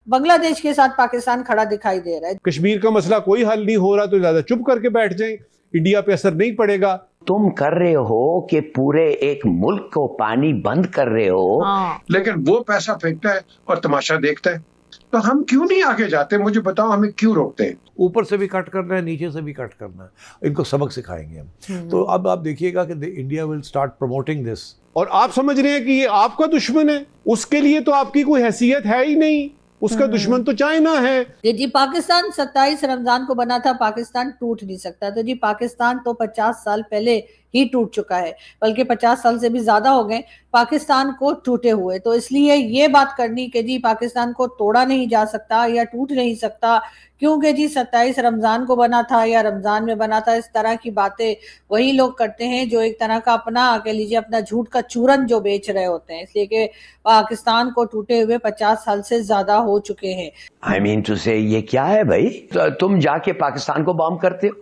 बांग्लादेश के साथ पाकिस्तान खड़ा दिखाई दे रहा है। कश्मीर का मसला कोई हल नहीं हो रहा तो ज्यादा चुप करके बैठ जाएं, इंडिया पे असर नहीं पड़ेगा। तुम कर रहे हो कि पूरे एक मुल्क को पानी बंद कर रहे हो, लेकिन वो पैसा फेंकता है और तमाशा देखता है। तो हम क्यों नहीं आगे जाते? मुझे बताओ, हमें क्यों रोकते हैं? ऊपर से भी कट करना है, नीचे से भी कट करना है, इनको सबक सिखाएंगे हम। तो अब आप देखिएगा कि India will start promoting this. और आप समझ रहे हैं कि ये आपका दुश्मन है, उसके लिए तो आपकी कोई हैसियत है ही नहीं, उसका दुश्मन तो चाइना है। जी पाकिस्तान 27 रमजान को बना था, पाकिस्तान टूट नहीं सकता। तो जी पाकिस्तान तो 50 साल पहले ही टूट चुका है, बल्कि 50 साल से भी ज्यादा हो गए पाकिस्तान को टूटे हुए। तो इसलिए ये बात करनी कि जी पाकिस्तान को तोड़ा नहीं जा सकता या टूट नहीं सकता क्योंकि जी 27 रमजान को बना था या रमजान में बना था, इस तरह की बातें वही लोग करते हैं जो एक तरह का अपना कह लीजिए अपना झूठ का चूरन जो बेच रहे होते हैं। इसलिए कि पाकिस्तान को टूटे हुए 50 साल से ज्यादा हो चुके हैं। आई मीन टू से ये क्या है भाई? तुम जाके पाकिस्तान को बॉम्ब करते हो,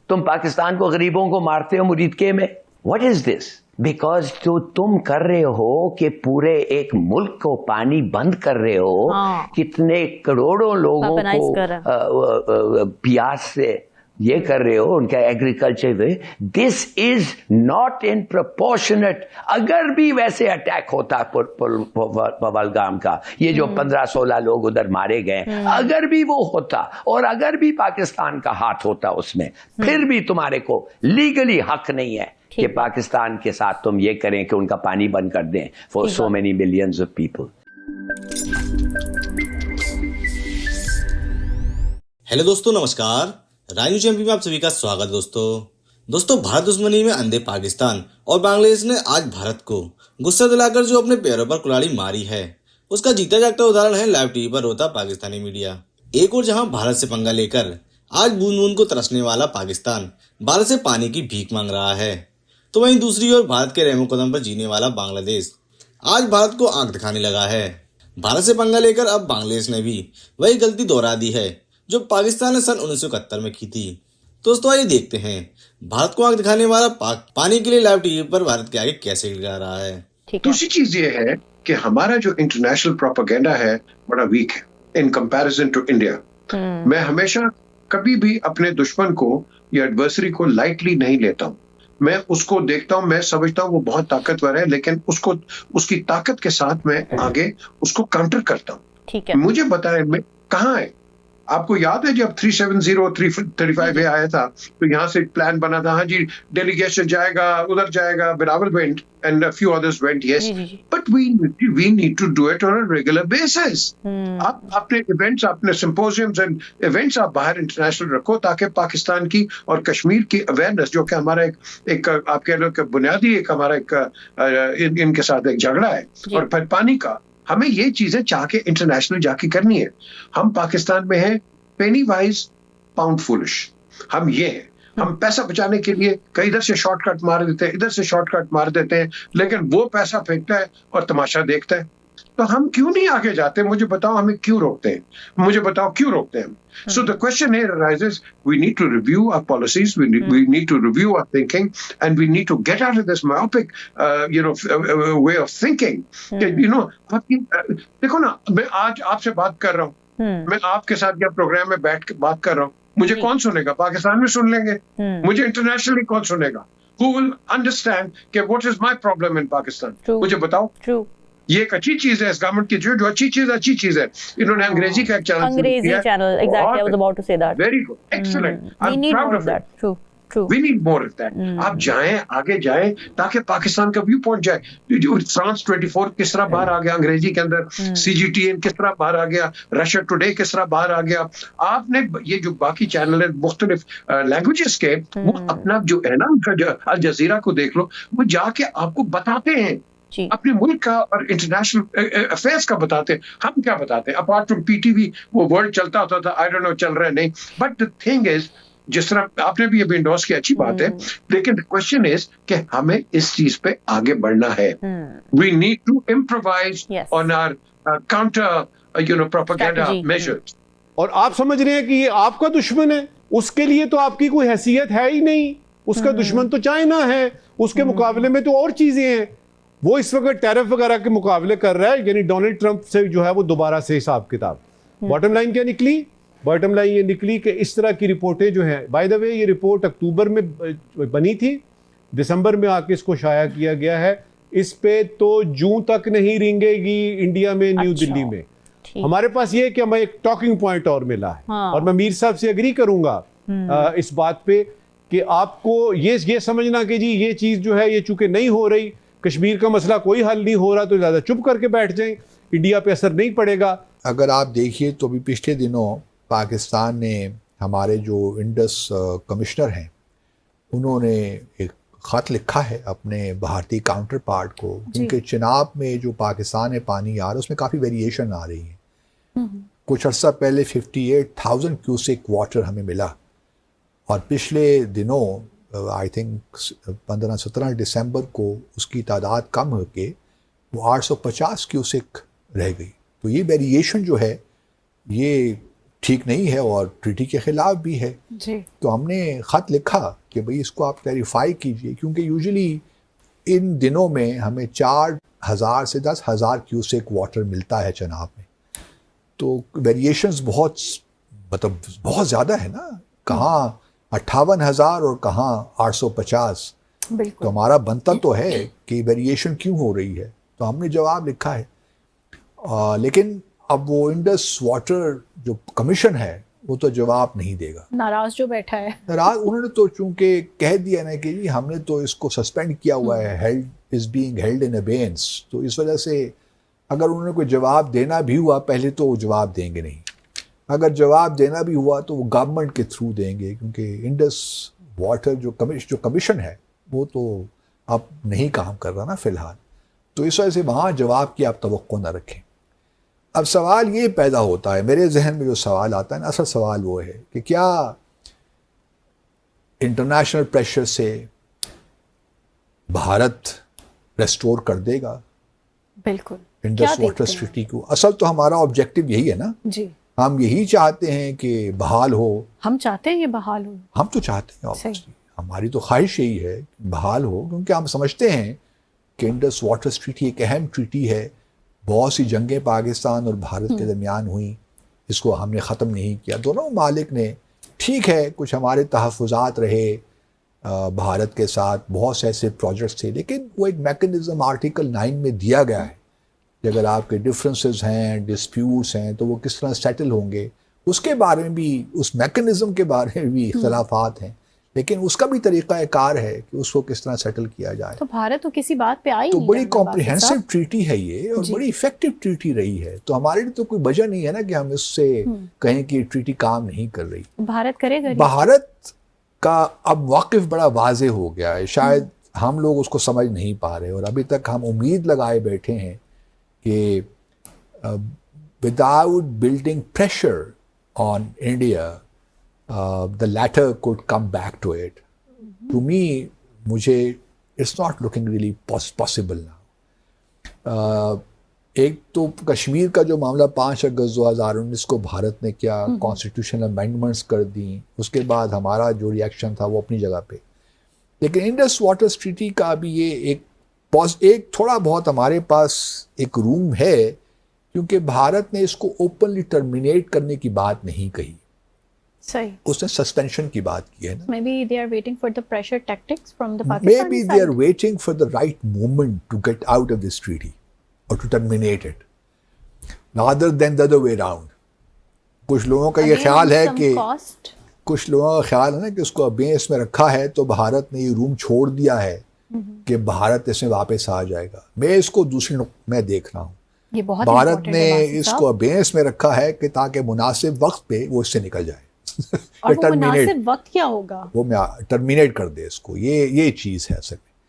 तुम पाकिस्तान को गरीबों को मारते हो मुरीदके में। What is this? बिकॉज तो तुम कर रहे हो कि पूरे एक मुल्क को पानी बंद कर रहे हो। कितने करोड़ों लोगों को प्यास से ये कर रहे हो, उनका एग्रीकल्चर में। This is not in proportionate. अगर भी वैसे अटैक होता पहलगाम का, ये जो 15-16 लोग उधर मारे गए, अगर भी वो होता और अगर भी पाकिस्तान का हाथ होता उसमें, फिर भी तुम्हारे को लीगली हक नहीं है कि पाकिस्तान के साथ तुम ये करें कि उनका पानी बंद कर दें for so many millions of people. Hello दोस्तों, नमस्कार। राय न्यूज एमपी में आप सभी का स्वागत है। दोस्तों भारत दुश्मनी में अंधे पाकिस्तान और बांग्लादेश ने आज भारत को गुस्सा दिलाकर जो अपने पैरों पर कुल्हाड़ी मारी है, उसका जीता जागता उदाहरण है लाइव टीवी पर रोता पाकिस्तानी मीडिया। एक और जहां भारत से पंगा लेकर आज बूंद बूंद को तरसने वाला पाकिस्तान भारत से पानी की भीख मांग रहा है, तो वहीं दूसरी ओर भारत के रहमो कदम पर जीने वाला बांग्लादेश आज भारत को आंख दिखाने लगा है। भारत से पंगा लेकर अब बांग्लादेश ने भी वही गलती दोहरा दी है जो पाकिस्तान ने सन 1971 में की थी। दोस्तों आइए देखते हैं भारत को आंख दिखाने वाला पानी के लिए लाइव टीवी पर भारत के आगे कैसे गिरा रहा है। दूसरी चीज ये है कि हमारा जो इंटरनेशनल प्रोपेगेंडा है बड़ा वीक है इन कंपैरिजन टू इंडिया। मैं हमेशा कभी भी अपने दुश्मन को या एडवर्सरी को लाइटली नहीं लेता हूँ। मैं उसको देखता हूँ, मैं समझता हूँ वो बहुत ताकतवर है, लेकिन उसको उसकी ताकत के साथ मैं आगे उसको काउंटर करता हूँ। मुझे बताएं मैं कहाँ है? आपको याद है जब 370-335 आया था तो यहाँ से प्लान बना था, हाँ जी डेलीगेशन जाएगा, उधर जाएगा, Bilawal went and a few others went, yes, but we need to do it on a regular basis. आप अपने इवेंट्स, अपने सिंपोजियम्स एंड इवेंट्स आप बाहर इंटरनेशनल रखो ताकि पाकिस्तान की और कश्मीर की अवेयरनेस, जो कि हमारा एक आप कह लो कि बुनियादी एक हमारा एक इनके साथ एक झगड़ा है, और फिर पानी का, हमें ये चीजें चाह के इंटरनेशनल जाके करनी है। हम पाकिस्तान में हैं पेनी वाइज पाउंड फुलिश। हम ये हैं, हम पैसा बचाने के लिए कई इधर से शॉर्टकट मार देते हैं, इधर से शॉर्टकट मार देते हैं, लेकिन वो पैसा फेंकता है और तमाशा देखता है। तो हम क्यों नहीं आगे जाते? मुझे बताओ, हमें क्यों रोकते हैं? मुझे बताओ क्यों रोकते हैं? So the question here arises, we need to review our policies, we need to review our thinking, and we need to get out of this myopic way of thinking. देखो ना, मैं आज आपसे बात कर रहा हूँ, मैं आपके साथ या प्रोग्राम में बैठ के बात कर रहा हूँ, मुझे कौन सुनेगा? पाकिस्तान में सुन लेंगे, मुझे इंटरनेशनली कौन सुनेगा? Who will understand कि what is my problem in Pakistan? मुझे बताओ। ये एक अच्छी चीज है इस गवर्नमेंट की, जो अच्छी चीज है। इन्होंने अंग्रेजी का एक channel, exactly, I was about to say that. Very good, excellent. I'm proud of it. True. We need more of that. आप जाएं, आगे जाएं, ताकि पाकिस्तान का व्यू पहुंच जाए। फ्रांस 24 किस तरह बाहर आ गया अंग्रेजी के अंदर, CGTN किस तरह बाहर आ गया, रशिया टुडे किस तरह बाहर आ गया। आपने ये जो बाकी चैनल है मुख्तलिफ लैंग्वेजेस के, वो अपना जो है ना उनका अल जजीरा को देख लो, वो जाके आपको बताते हैं अपने मुल्क का और इंटरनेशनल अफेयर्स का बताते हैं। हम क्या बताते हैं? अपार्ट फ्रॉम PTV वो वर्ल्ड चलता होता था, आई डोंट नो चल रहा है नहीं, बट द थिंग इज, जिस तरह आपने भी अभी इंडोर्स की, अच्छी बात है, लेकिन द क्वेश्चन इज कि हमें इस चीज पे आगे बढ़ना है। We need to improvise on our counter propaganda measures. और आप समझ रहे हैं कि ये आपका दुश्मन है, उसके लिए तो आपकी कोई हैसियत है ही नहीं, उसका दुश्मन तो चाइना है, उसके मुकाबले में तो और चीजें हैं। वो इस वक्त टैरिफ वगैरह के मुकाबले कर रहा है, यानी डोनाल्ड ट्रंप से जो है वो दोबारा से हिसाब किताब। बॉटम लाइन क्या निकली? बॉटम लाइन ये निकली कि इस तरह की रिपोर्टें जो हैं, बाय द वे ये रिपोर्ट अक्टूबर में बनी थी, दिसंबर में आके इसको शाया किया गया है। इस पे तो जून तक नहीं रिंगेगी इंडिया में, न्यू दिल्ली में। हमारे पास ये है कि हमें एक टॉकिंग पॉइंट और मिला है। और मैं मीर साहब से एग्री करूंगा इस बात पे कि आपको ये समझना कि जी ये चीज जो है ये चूंकि नहीं हो रही, कश्मीर का मसला कोई हल नहीं हो रहा, तो ज्यादा चुप करके बैठ जाएं, इंडिया पे असर नहीं पड़ेगा। अगर आप देखिए तो भी पिछले दिनों पाकिस्तान ने, हमारे जो इंडस कमिश्नर हैं, उन्होंने एक ख़त लिखा है अपने भारतीय काउंटर पार्ट को, क्योंकि चिनाब में जो पाकिस्तान में पानी आ रहा है उसमें काफ़ी वेरिएशन आ रही है। कुछ अर्सा पहले 58,000 क्यूसेक वाटर हमें मिला, और पिछले दिनों आई थिंक 15-17 दिसंबर को उसकी तादाद कम होके वो 850 क्यूसेक रह गई। तो ये वेरिएशन जो है ये ठीक नहीं है और ट्रीटी के ख़िलाफ़ भी है जी। तो हमने ख़त लिखा कि भाई इसको आप क्लैरिफाई कीजिए, क्योंकि यूजुअली इन दिनों में हमें 4,000 से 10,000 क्यूसेक वाटर मिलता है चिनाब में। तो वेरिएशंस बहुत बहुत ज़्यादा है ना, कहाँ 58,000 और कहाँ 850। तो हमारा बनता तो है कि वेरिएशन क्यों हो रही है, तो हमने जवाब लिखा है। लेकिन अब वो इंडस वाटर जो कमीशन है वो तो जवाब नहीं देगा, नाराज जो बैठा है, नाराज। उन्होंने तो चूंकि कह दिया ना कि जी हमने तो इसको सस्पेंड किया हुआ है, held is being held in abeyance, तो इस वजह से अगर उन्होंने कोई जवाब देना भी हुआ पहले तो वो जवाब देंगे नहीं, अगर जवाब देना भी हुआ तो वो गवर्नमेंट के थ्रू देंगे, क्योंकि इंडस वाटर जो कमीशन है वो तो अब नहीं काम कर रहा ना फ़िलहाल। तो इस वजह से वहाँ जवाब की आप तवक्को ना रखें। अब सवाल ये पैदा होता है, मेरे जहन में जो सवाल आता है ना, असल सवाल वो है कि क्या इंटरनेशनल प्रेशर से भारत रेस्टोर कर देगा बिल्कुल इंडस वाटर ट्रीटी को? असल तो हमारा ऑब्जेक्टिव यही है ना जी, हम यही चाहते हैं कि बहाल हो। हम चाहते हैं ये बहाल हो, हम तो चाहते हैं ऑब्वियसली, हमारी तो ख्वाहिश यही है कि बहाल हो, क्योंकि हम समझते हैं कि इंडस वाटर ट्रीटी एक अहम ट्रीटी है। बहुत सी जंगें पाकिस्तान और भारत के दरमियान हुई, इसको हमने ख़त्म नहीं किया, दोनों मालिक ने। ठीक है कुछ हमारे तहफ़्फ़ुज़ात रहे भारत के साथ, बहुत से ऐसे प्रोजेक्ट्स थे, लेकिन वो एक मैकेनिज़्म आर्टिकल 9 में दिया गया है कि अगर आपके डिफरेंसेस हैं, डिस्प्यूट्स हैं, तो वो किस तरह सेटल होंगे, उसके बारे में भी, उस मैकेनिज़्म के बारे में भी इख्तलाफात हैं, लेकिन उसका भी तरीका कार है कि उसको किस तरह सेटल किया जाए। तो भारत तो किसी बात पे आई तो नहीं, बड़ी कॉम्प्रिहेंसिव ट्रीटी है ये और बड़ी इफेक्टिव ट्रीटी रही है, तो हमारे लिए तो कोई वजह नहीं है ना कि हम इससे कहें कि ट्रीटी काम नहीं कर रही। भारत करेगा, भारत का अब वाकिफ बड़ा वाजे हो गया है, शायद हम लोग उसको समझ नहीं पा रहे, और अभी तक हम उम्मीद लगाए बैठे हैं कि without building pressure on India the latter could come back to it. To me, it's not looking really possible now. एक तो कश्मीर का जो मामला 5 अगस्त 2019 को भारत ने क्या कॉन्स्टिट्यूशनल अमेंडमेंट्स कर दी, उसके बाद हमारा जो रिएक्शन था वो अपनी जगह पे। लेकिन इंडस वाटर ट्रीटी का भी ये एक थोड़ा बहुत हमारे पास एक रूम है, क्योंकि भारत ने इसको ओपनली टर्मिनेट करने की बात नहीं कही, सही, उसने सस्पेंशन की बात की है ना। Maybe they are waiting for the pressure tactics from the Pakistani side. Maybe they are waiting for the right moment to get out of this treaty or to terminate it, rather than the other way around. कुछ लोगों का ये ख्याल है कि कुछ लोगों का ख्याल है ना कि उसको अबेंस में रखा है तो भारत ने ये रूम छोड़ दिया है कि भारत इसमें वापस आ जाएगा। मैं इसको दूसरी मैं देख रहा हूँ, ये बहुत भारत ने इसको अबेंस में रखा है कि ताकि मुनासिब वक्त पे वो इससे निकल जाए। और वो मुनासिब वक्त क्या होगा, वो मैं टर्मिनेट कर दे इसको, ये चीज़ है असल में।